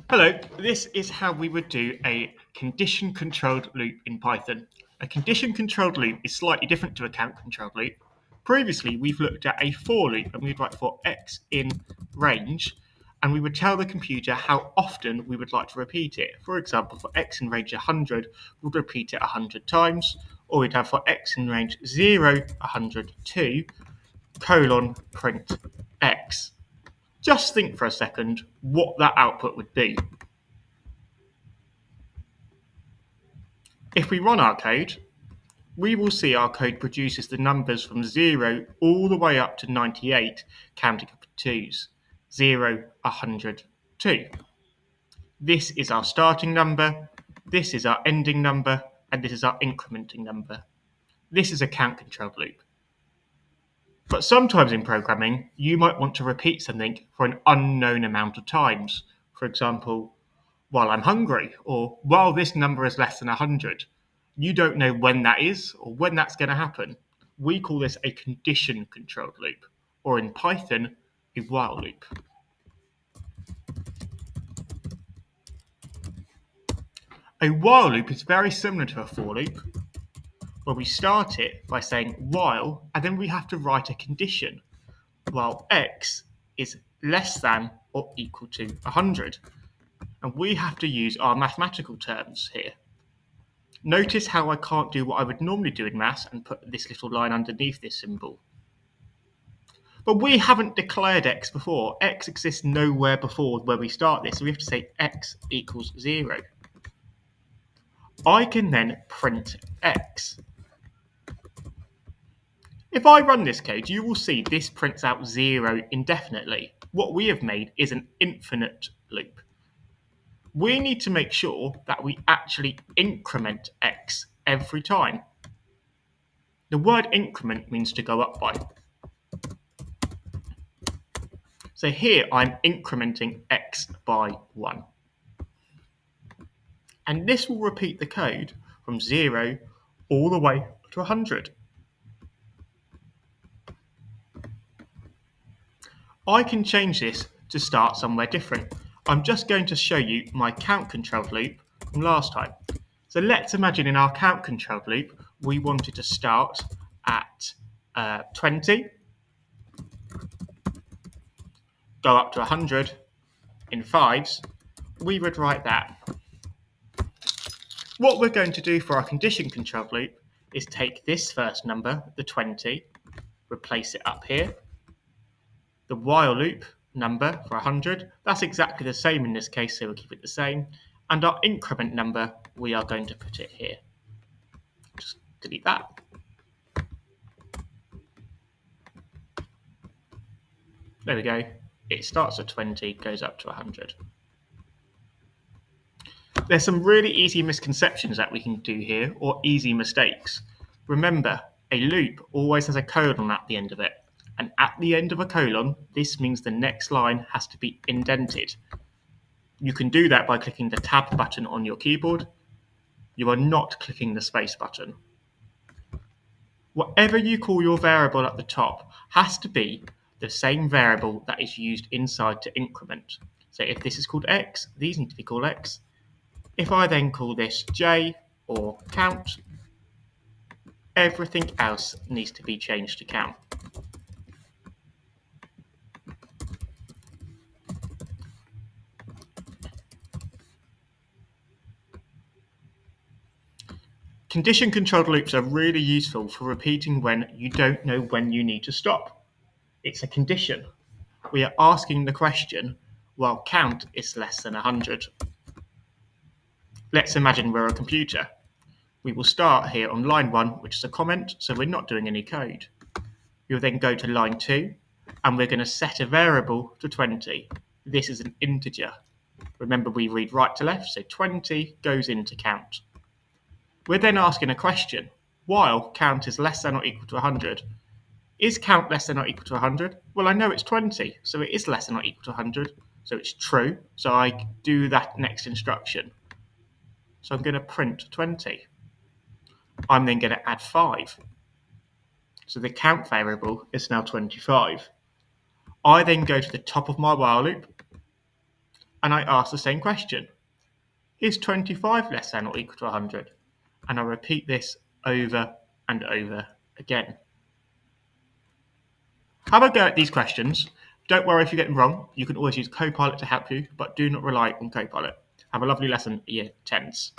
Hello, this is how we would do a condition-controlled loop in Python. A condition-controlled loop is slightly different to a count-controlled loop. Previously, we've looked at a for loop, and we'd write for x in range, and we would tell the computer how often we would like to repeat it. For example, for x in range 100, we'd repeat it 100 times, or we'd have for x in range 0, 102, print x. Just think for a second what that output would be. If we run our code, we will see our code produces the numbers from 0 all the way up to 98, counting up to 2s. 0, 100, 2. This is our starting number, this is our ending number, and this is our incrementing number. This is a count-controlled loop. But sometimes in programming, you might want to repeat something for an unknown amount of times. For example, while I'm hungry, or while this number is less than 100. You don't know when that is or when that's going to happen. We call this a condition-controlled loop, or in Python, a while loop. A while loop is very similar to a for loop, where we start it by saying while, and then we have to write a condition, while x is less than or equal to 100. And we have to use our mathematical terms here. Notice how I can't do what I would normally do in maths and put this little line underneath this symbol. But we haven't declared x before. X exists nowhere before where we start this, so we have to say x equals 0. I can then print x. If I run this code, you will see this prints out 0 indefinitely. What we have made is an infinite loop. We need to make sure that we actually increment x every time. The word increment means to go up by. So here I'm incrementing x by 1. And this will repeat the code from 0 all the way to 100. I can change this to start somewhere different. I'm just going to show you my count controlled loop from last time. So let's imagine in our count controlled loop, we wanted to start at 20, go up to 100 in fives. We would write that. What we're going to do for our condition controlled loop is take this first number, the 20, replace it up here. The while loop number for 100, that's exactly the same in this case, so we'll keep it the same. And our increment number, we are going to put it here. Just delete that. There we go. It starts at 20, goes up to 100. There's some really easy misconceptions that we can do here, or easy mistakes. Remember, a loop always has a colon at the end of it. And at the end of a colon, this means the next line has to be indented. You can do that by clicking the tab button on your keyboard. You are not clicking the space button. Whatever you call your variable at the top has to be the same variable that is used inside to increment. So if this is called x, these need to be called x. If I then call this j or count, everything else needs to be changed to count. Condition-controlled loops are really useful for repeating when you don't know when you need to stop. It's a condition. We are asking the question, while count is less than 100. Let's imagine we're a computer. We will start here on line 1, which is a comment, so we're not doing any code. You'll then go to line 2, and we're going to set a variable to 20. This is an integer. Remember, we read right to left, so 20 goes into count. We're then asking a question. While count is less than or equal to 100, is count less than or equal to 100? Well, I know it's 20, so it is less than or equal to 100, so it's true. So I do that next instruction. So I'm going to print 20. I'm then going to add 5. So the count variable is now 25. I then go to the top of my while loop, and I ask the same question. Is 25 less than or equal to 100? And I repeat this over and over again. Have a go at these questions. Don't worry if you get them wrong. You can always use Copilot to help you, but do not rely on Copilot. Have a lovely lesson, Year 10s.